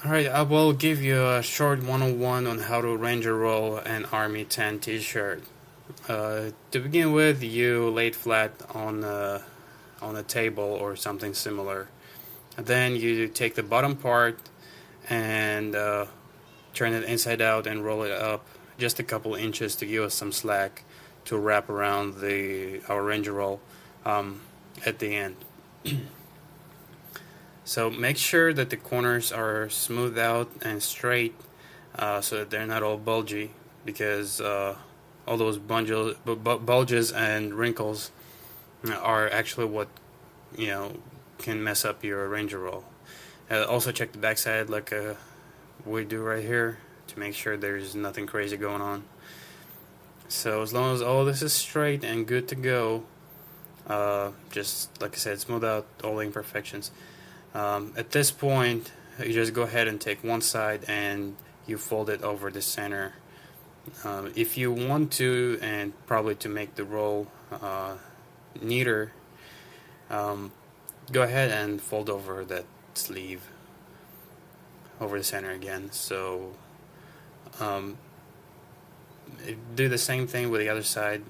Alright, I will give you a short 101 on how to Ranger roll an Army 10 t-shirt. To begin with, you lay it flat on a table or something similar. Then you take the bottom part and turn it inside out and roll it up just a couple inches to give us some slack to wrap around our Ranger roll at the end. So make sure that the corners are smoothed out and straight so that they're not all bulgy, because all those bulges and wrinkles are actually what you know can mess up your Ranger roll. Also check the backside like we do right here to make sure there's nothing crazy going on. So as long as all this is straight and good to go, just like I said, smooth out all the imperfections. At this point, you just go ahead and take one side and you fold it over the center. If you want to, and probably to make the roll neater, go ahead and fold over that sleeve over the center again. So do the same thing with the other side.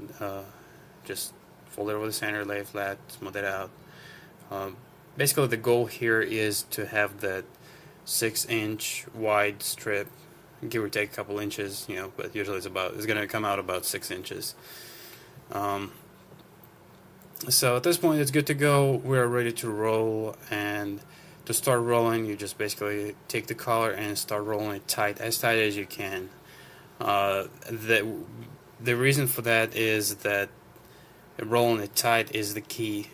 Just fold it over the center, lay it flat, smooth it out. Basically, the goal here is to have that 6-inch wide strip, give or take a couple inches, but usually it's going to come out about 6 inches. So at this point, it's good to go. We're ready to roll, and to start rolling, you just basically take the collar and start rolling it tight as you can. The reason for that is that rolling it tight is the key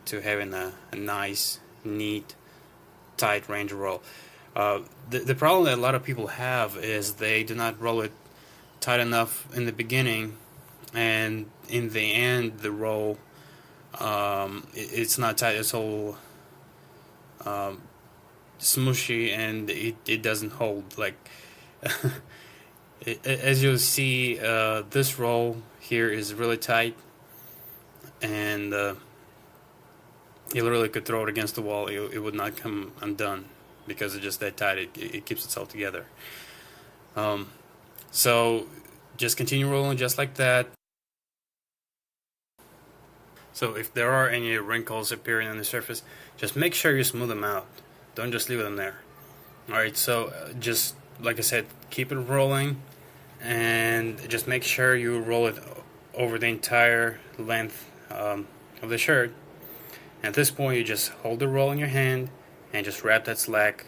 to having a nice, neat, tight Ranger roll. The problem that a lot of people have is they do not roll it tight enough in the beginning, and in the end, the roll it's not tight. It's all smushy, and it doesn't hold. Like as you'll see, this roll here is really tight, and you literally could throw it against the wall. It would not come undone because it's just that tight. It keeps itself together. So just continue rolling just like that. So if there are any wrinkles appearing on the surface, just make sure you smooth them out. Don't just leave them there. Alright, so just like I said, keep it rolling, and just make sure you roll it over the entire length of the shirt. At this point, you just hold the roll in your hand and just wrap that slack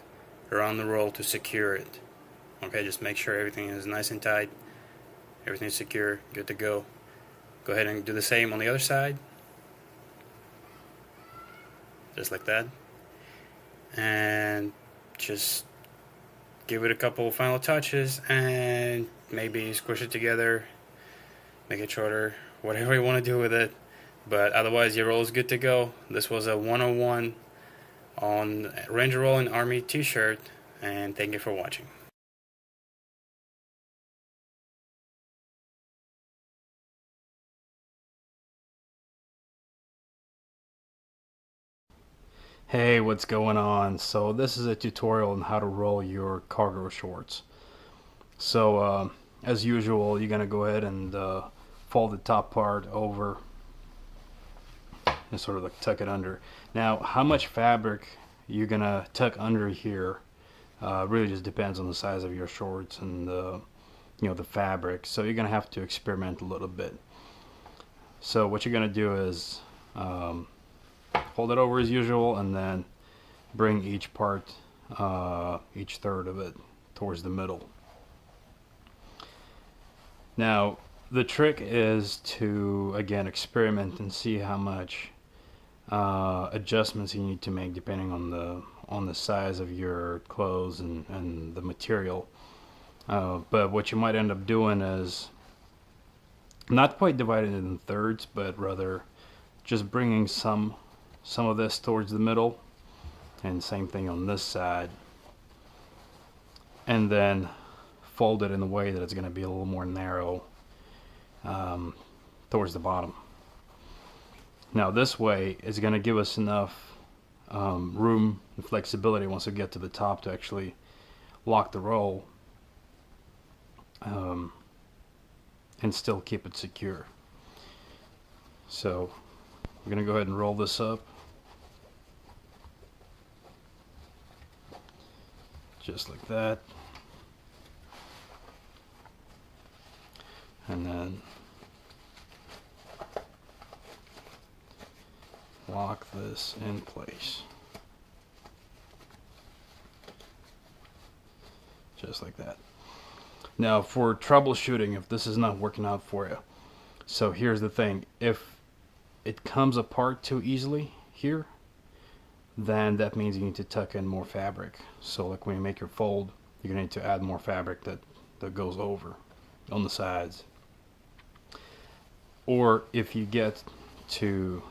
around the roll to secure it. Okay, just make sure everything is nice and tight, everything is secure, good to go. Go ahead and do the same on the other side, just like that, and just give it a couple final touches and maybe squish it together, make it shorter, whatever you want to do with it. But otherwise, your roll is good to go. This was a 101 on Ranger Roll and Army t-shirt, and thank you for watching. Hey, what's going on? So this is a tutorial on how to roll your cargo shorts. So as usual, you're gonna go ahead and fold the top part over and sort of like tuck it under. Now, how much fabric you're gonna tuck under here really just depends on the size of your shorts and the fabric. So you're gonna have to experiment a little bit. So what you're gonna do is fold it over as usual, and then bring each part, each third of it towards the middle. Now the trick is to again experiment and see how much adjustments you need to make depending on the size of your clothes and the material. But what you might end up doing is not quite dividing it in thirds, but rather just bringing some of this towards the middle, and same thing on this side, and then fold it in a way that it's going to be a little more narrow towards the bottom. Now this way is going to give us enough room and flexibility once we get to the top to actually lock the roll um, and still keep it secure. So we're going to go ahead and roll this up just like that, and then lock this in place just like that. Now for troubleshooting, if this is not working out for you, so here's the thing: if it comes apart too easily here, then that means you need to tuck in more fabric. So like when you make your fold, you're gonna need to add more fabric that goes over on the sides. Or if you get to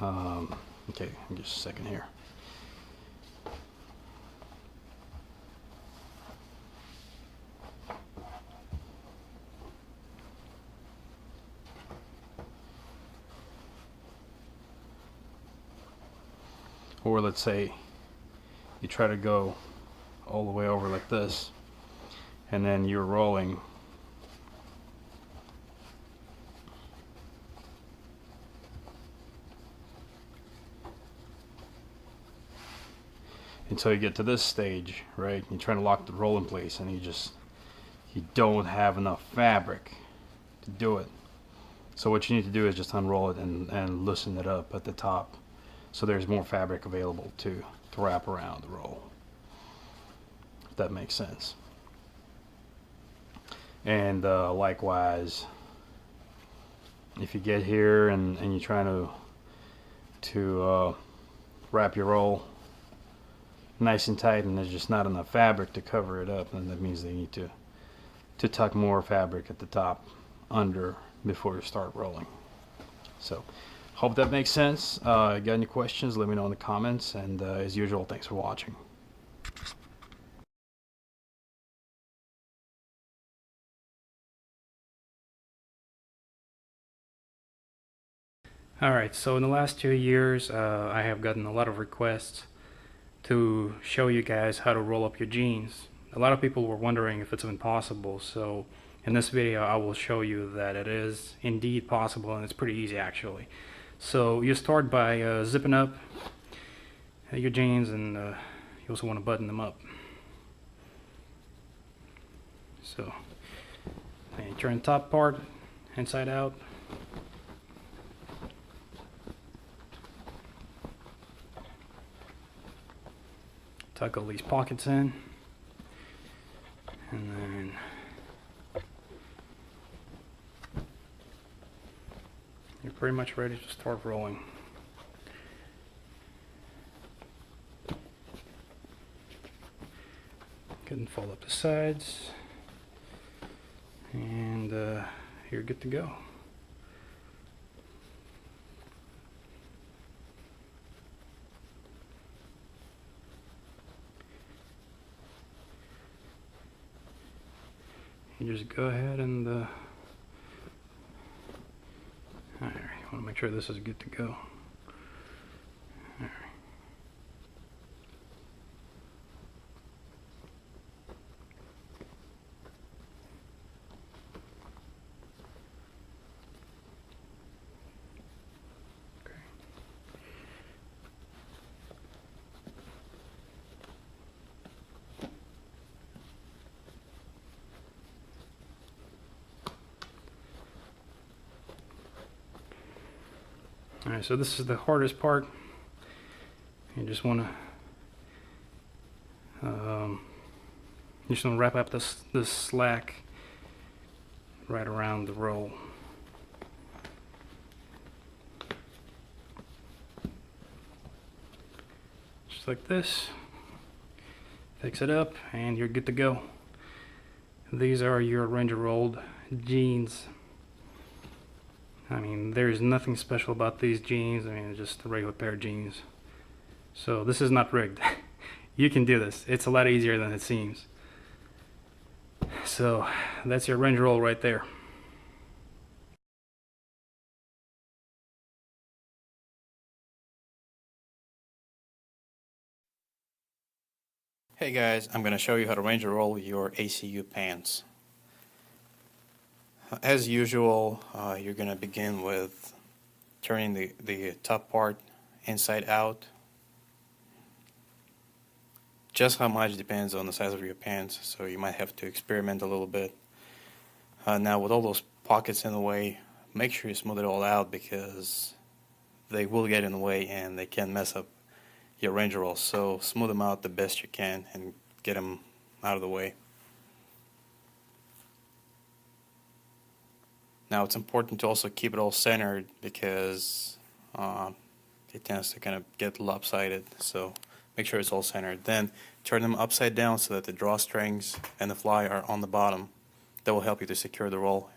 okay, just a second here. Or let's say you try to go all the way over like this, and then you're rolling until you get to this stage, right? You're trying to lock the roll in place, and you don't have enough fabric to do it. So what you need to do is just unroll it and loosen it up at the top, so there's more fabric available to wrap around the roll, if that makes sense. And likewise, if you get here and you're trying to wrap your roll nice and tight, and there's just not enough fabric to cover it up, then that means they need to tuck more fabric at the top under before you start rolling. So hope that makes sense. Got any questions, let me know in the comments, and as usual, thanks for watching. Alright, so in the last 2 years, I have gotten a lot of requests to show you guys how to roll up your jeans. A lot of people were wondering if it's even possible, so in this video I will show you that it is indeed possible, and it's pretty easy actually. So you start by zipping up your jeans, and you also want to button them up. So you turn the top part inside out. Tuck all these pockets in, and then you're pretty much ready to start rolling. Go ahead and fold up the sides, and you're good to go. You just go ahead and alright, you want to make sure this is good to go. Alright. Okay. Alright, so this is the hardest part. You just want to wrap up this slack right around the roll. Just like this. Fix it up, and you're good to go. These are your Ranger rolled jeans. I mean, there's nothing special about these jeans. I mean, just a regular pair of jeans. So this is not rigged. You can do this. It's a lot easier than it seems. So that's your Ranger roll right there. Hey guys, I'm going to show you how to range roll your ACU pants. As usual, you're going to begin with turning the top part inside out. Just how much depends on the size of your pants, so you might have to experiment a little bit. Now with all those pockets in the way, make sure you smooth it all out because they will get in the way and they can mess up your range rolls. So smooth them out the best you can and get them out of the way. Now it's important to also keep it all centered because it tends to kind of get lopsided, so make sure it's all centered. Then turn them upside down so that the drawstrings and the fly are on the bottom. That will help you to secure the roll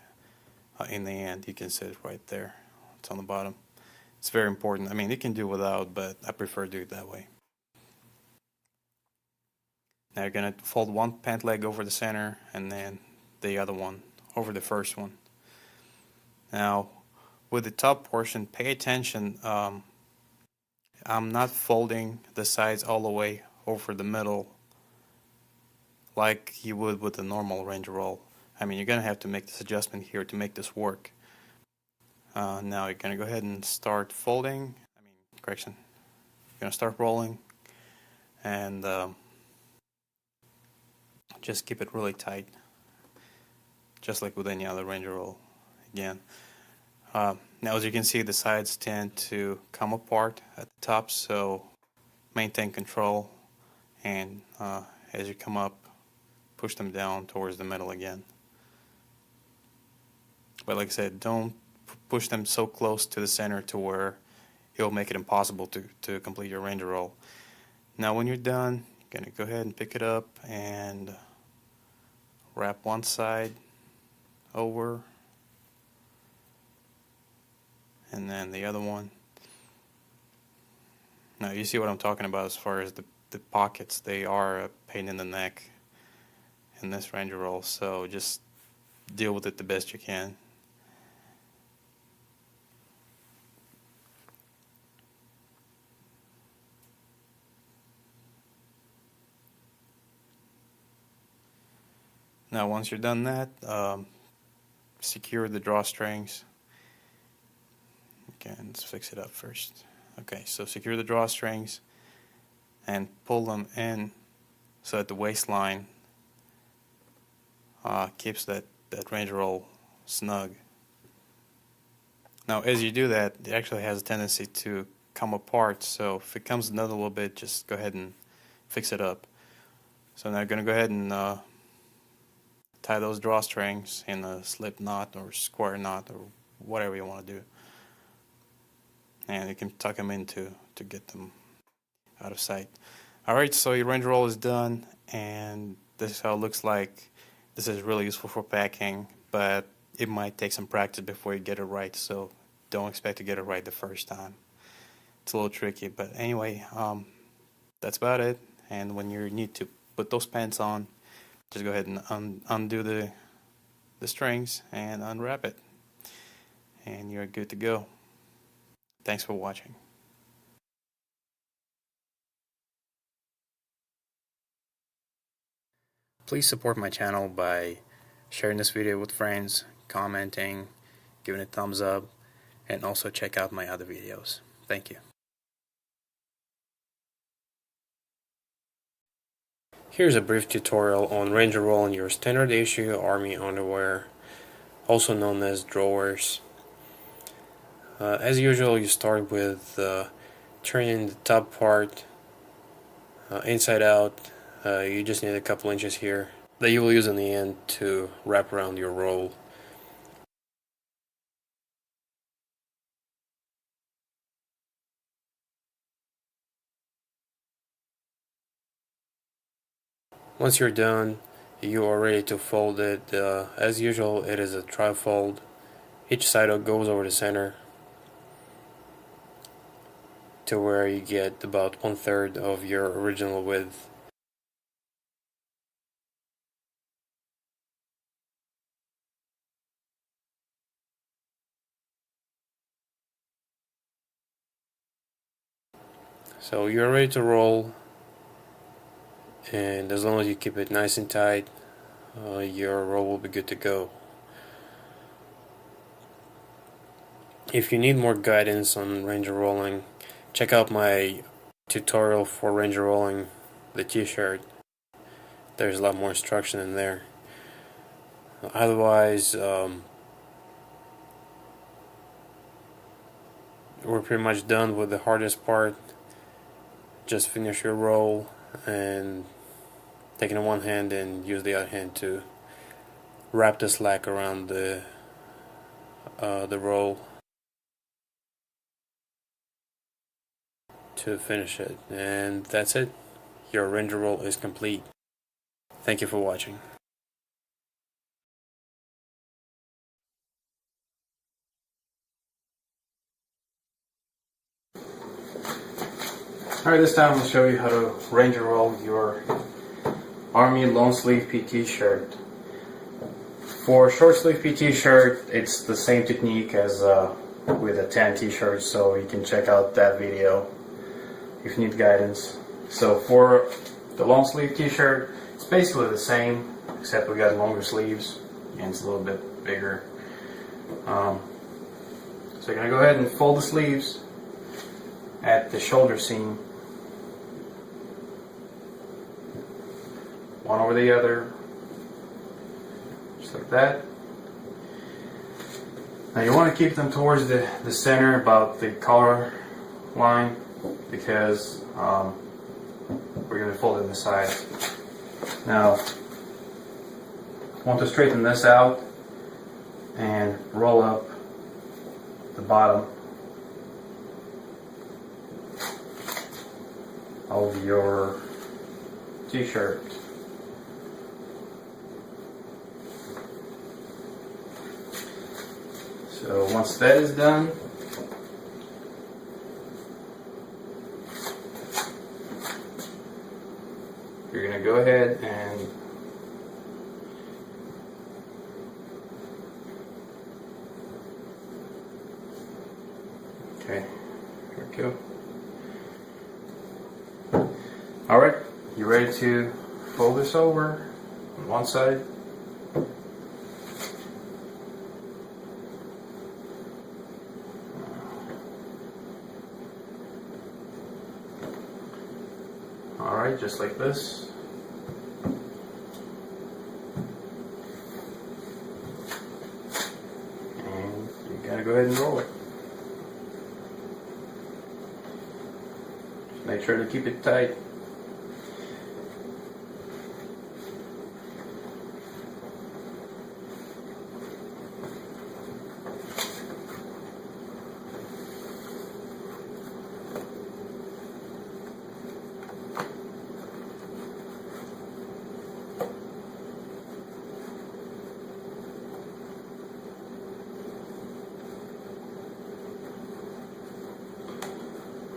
in the end. You can see it right there. It's on the bottom. It's very important. I mean, you can do without, but I prefer to do it that way. Now you're going to fold one pant leg over the center and then the other one over the first one. Now, with the top portion, pay attention. I'm not folding the sides all the way over the middle like you would with a normal range roll. I mean, you're going to have to make this adjustment here to make this work. Now you're going to go ahead and start folding. Correction. You're going to start rolling and just keep it really tight, just like with any other range roll. Again. Now as you can see, the sides tend to come apart at the top, so maintain control, and as you come up, push them down towards the middle again. But like I said, don't push them so close to the center to where it'll make it impossible to complete your range roll. Now when you're done, you're going to go ahead and pick it up and wrap one side over and then the other one. Now you see what I'm talking about as far as the pockets. They are a pain in the neck in this range roll, so just deal with it the best you can. Now once you're done that, secure the drawstrings. Okay, let's fix it up first. Okay, so secure the drawstrings and pull them in so that the waistline keeps that range roll snug. Now as you do that, it actually has a tendency to come apart, so if it comes another little bit, just go ahead and fix it up. So now I'm going to go ahead and tie those drawstrings in a slip knot or square knot or whatever you want to do. And you can tuck them in to get them out of sight. Alright, so your range roll is done, and this is how it looks like. This is really useful for packing, but it might take some practice before you get it right, so don't expect to get it right the first time. It's a little tricky, but anyway, that's about it. And when you need to put those pants on, just go ahead and undo the strings and unwrap it, and you're good to go. Thanks for watching. Please support my channel by sharing this video with friends, commenting, giving it a thumbs up, and also check out my other videos. Thank you. Here's a brief tutorial on range rolling your standard issue army underwear, also known as drawers. As usual, you start with turning the top part inside out. You just need a couple inches here that you will use in the end to wrap around your roll. Once you're done, you are ready to fold it. As usual, it is a tri-fold. Each side goes over the center to where you get about 1/3 of your original width. So you're ready to roll. and as long as you keep it nice and tight, your roll will be good to go. If you need more guidance on Ranger rolling, check out my tutorial for Ranger rolling the t-shirt. There's a lot more instruction in there. Otherwise, we're pretty much done with the hardest part. Just finish your roll and take it in one hand and use the other hand to wrap the slack around the roll to finish it. And that's it. Your Ranger roll is complete. Thank you for watching. Alright, this time I'll show you how to Ranger roll your Army long sleeve PT shirt. For short sleeve PT shirt, it's the same technique as with a tan t-shirt, so you can check out that video if you need guidance. So for the long sleeve t-shirt, it's basically the same, except we got longer sleeves and it's a little bit bigger. So you're going to go ahead and fold the sleeves at the shoulder seam, one over the other, just like that. Now you want to keep them towards the center, about the collar line, because we're going to fold it in the side. Now, want to straighten this out and roll up the bottom of your t-shirt. So once that is done, you're going to go ahead and okay, here we go. Alright, you ready to fold this over on one side? Alright, just like this. And you gotta go ahead and roll it. Just make sure to keep it tight.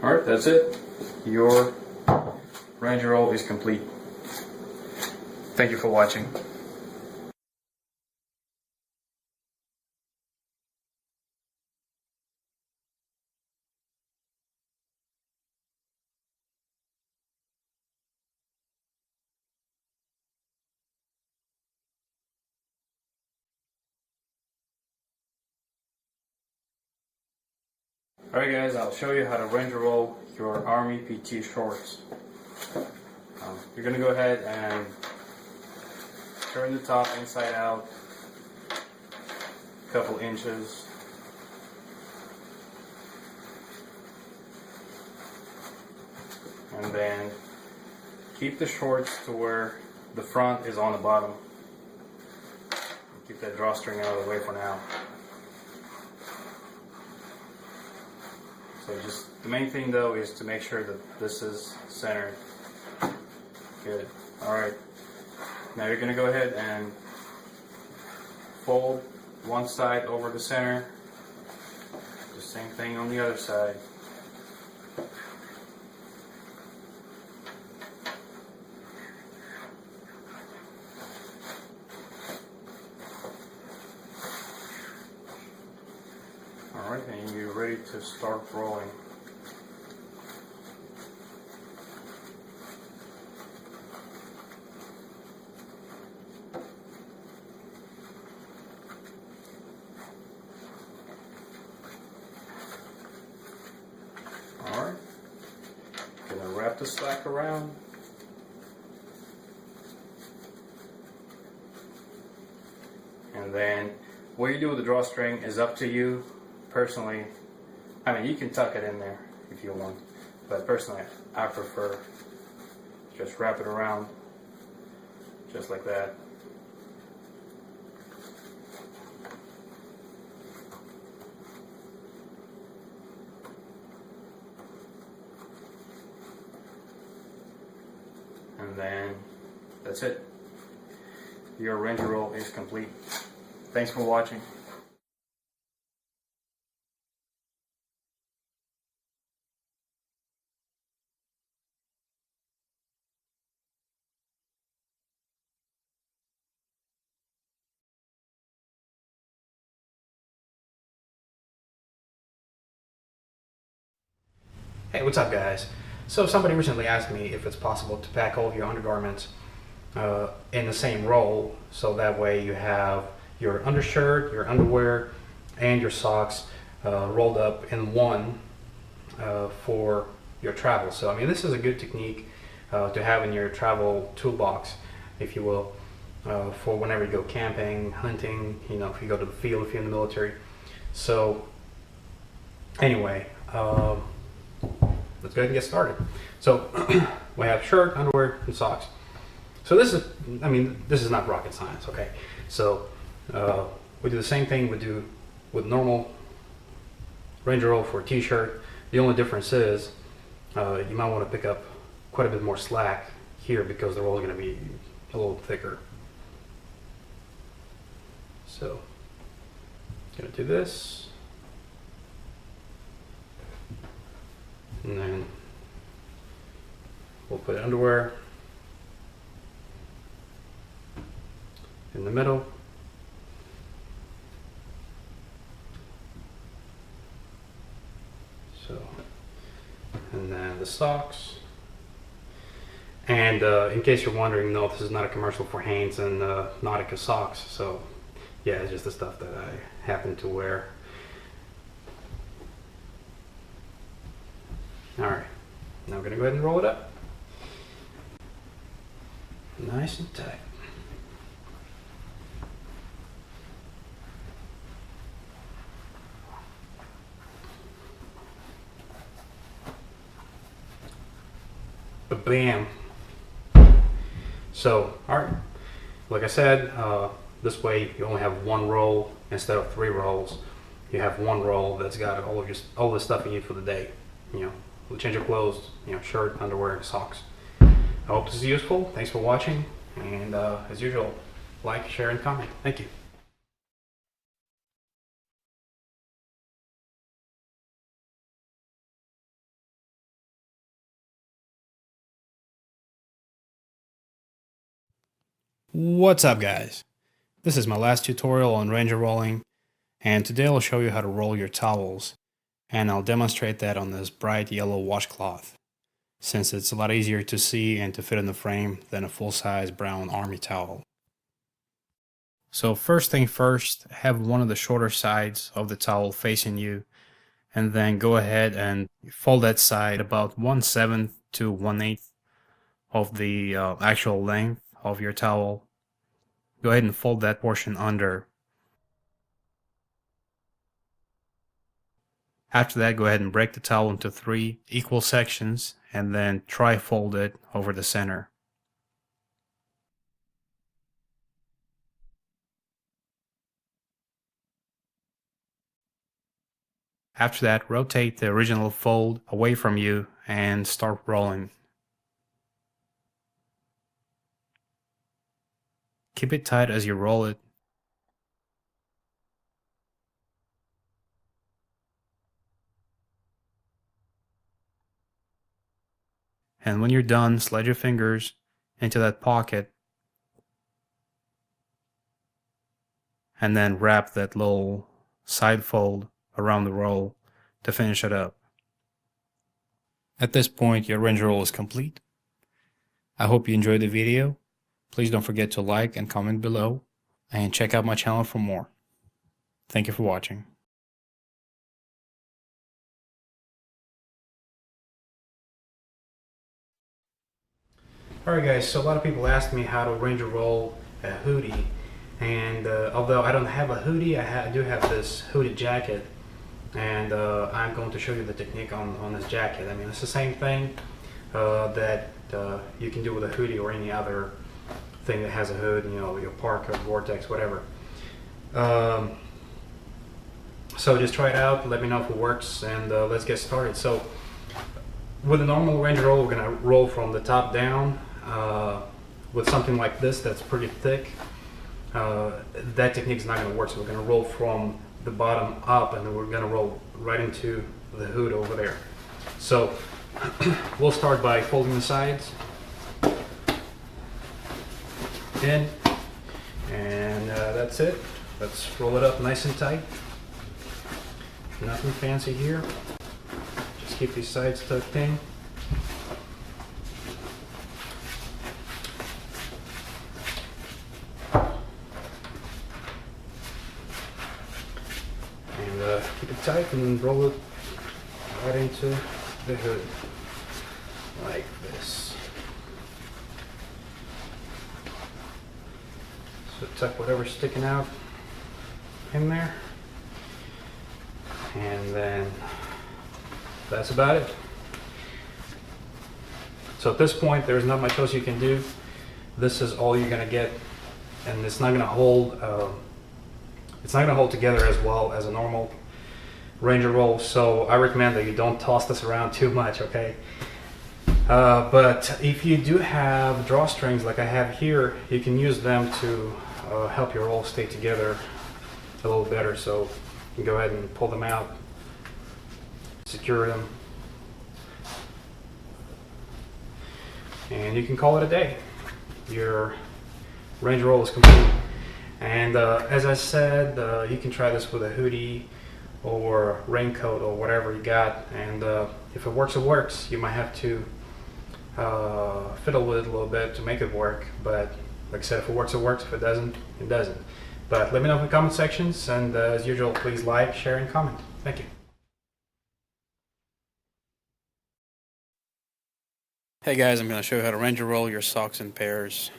Alright, that's it. Your Ranger roll is complete. Thank you for watching. Alright guys, I'll show you how to Ranger roll your Army PT shorts. You're going to go ahead and turn the top inside out a couple inches. And then keep the shorts to where the front is on the bottom. Keep that drawstring out of the way for now. So just the main thing though is to make sure that this is centered. Good. Alright. Now you're going to go ahead and fold one side over the center. The same thing on the other side. Alright, and you're ready to start rolling. wrap the slack around. And then what you do with the drawstring is up to you. Personally, I mean, you can tuck it in there if you want, but personally I prefer just wrap it around just like that. And then that's it. Your Ranger roll is complete. Thanks for watching. Hey, what's up guys? So somebody recently asked me if it's possible to pack all of your undergarments in the same roll, so that way you have your undershirt, your underwear, and your socks rolled up in one for your travel. So I mean, this is a good technique to have in your travel toolbox, if you will, for whenever you go camping, hunting, you know, if you go to the field, if you're in the military. So anyway, let's go ahead and get started. So we have shirt, underwear, and socks. So this is, I mean, this is not rocket science, okay? So we do the same thing we do with normal Ranger roll for a t-shirt. The only difference is you might want to pick up quite a bit more slack here because the roll is going to be a little thicker. So I'm going to do this. And then we'll put underwear in the middle. So, and then the socks. And in case you're wondering, no, this is not a commercial for Hanes and Nautica socks. So yeah, it's just the stuff that I happen to wear. Alright, now I'm going to go ahead and roll it up. Nice and tight. Bam! So, alright, like I said, this way you only have one roll instead of 3 rolls. You have one roll that's got all the stuff you need for the day. You know, we'll change your clothes, you know, shirt, underwear, and socks. I hope this is useful. Thanks for watching, and as usual, like, share, and comment. Thank you. What's up guys? This is my last tutorial on Ranger rolling, and today I'll show you how to roll your towels, and I'll demonstrate that on this bright yellow washcloth, since it's a lot easier to see and to fit in the frame than a full-size brown army towel. So first thing first, have one of the shorter sides of the towel facing you, and then go ahead and fold that side about 1/7 to 1/8 of the actual length of your towel. Go ahead and fold that portion under. After that, go ahead and break the towel into 3 equal sections and then tri-fold it over the center. After that, rotate the original fold away from you and start rolling. Keep it tight as you roll it. And when you're done, slide your fingers into that pocket and then wrap that little side fold around the roll to finish it up. At this point, your Ranger roll is complete. I hope you enjoyed the video. Please don't forget to like and comment below, and check out my channel for more. Thank you for watching. Alright guys, so a lot of people ask me how to Ranger roll a hoodie, and although I don't have a hoodie, I do have this hooded jacket, and I'm going to show you the technique on this jacket. I mean, it's the same thing that you can do with a hoodie or any other thing that has a hood, you know, your Parka, Vortex, whatever. So just try it out, let me know if it works, and let's get started. So with a normal Ranger roll, we're going to roll from the top down. With something like this that's pretty thick, that technique is not going to work. So we're going to roll from the bottom up, and then we're going to roll right into the hood over there. So we'll start by folding the sides in, and that's it. Let's roll it up nice and tight. Nothing fancy here. Just keep these sides tucked in. And keep it tight and roll it right into the hood like this. So tuck whatever's sticking out in there, and then that's about it. So at this point, there's not much else you can do. This is all you're gonna get, and it's not gonna hold. It's not gonna hold together as well as a normal Ranger roll. So I recommend that you don't toss this around too much, okay? But if you do have drawstrings like I have here, you can use them to help your roll stay together a little better. So you can go ahead and pull them out, secure them, and you can call it a day. Your Ranger roll is complete. And as I said, you can try this with a hoodie or raincoat or whatever you got, and if it works, it works. You might have to fiddle with it a little bit to make it work, but like I said, if it works, it works. If it doesn't, it doesn't. But let me know in the comment sections, and as usual, please like, share, and comment. Thank you. Hey guys, I'm going to show you how to Ranger roll your socks in pairs.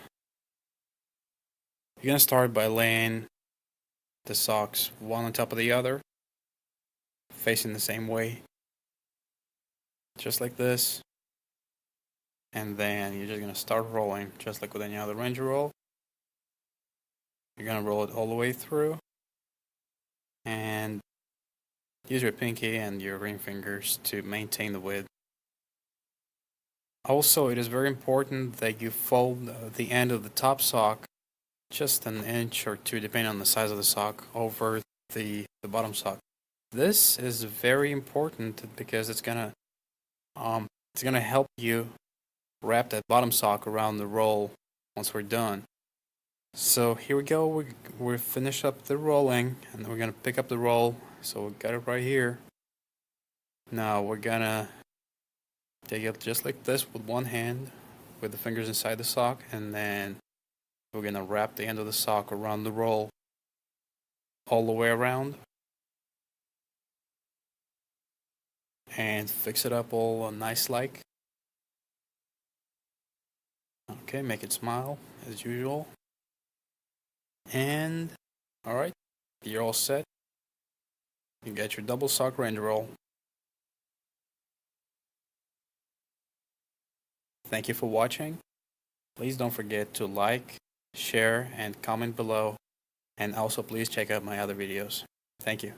You're going to start by laying the socks one on top of the other, facing the same way, just like this. And then you're just going to start rolling, just like with any other Ranger roll. You're going to roll it all the way through, and use your pinky and your ring fingers to maintain the width. Also, it is very important that you fold the end of the top sock just an inch or two, depending on the size of the sock, over the bottom sock. This is very important because it's gonna help you wrap that bottom sock around the roll once we're done. So here we go. We're finished up the rolling, and then we're gonna pick up the roll. So we got it right here. Now we're gonna take it just like this with one hand, with the fingers inside the sock, and then we're going to wrap the end of the sock around the roll all the way around and fix it up all nice like. Okay, make it smile as usual. And alright, you're all set. You got your double sock Ranger roll. Thank you for watching. Please don't forget to like, share, and comment below. And also please check out my other videos. Thank you.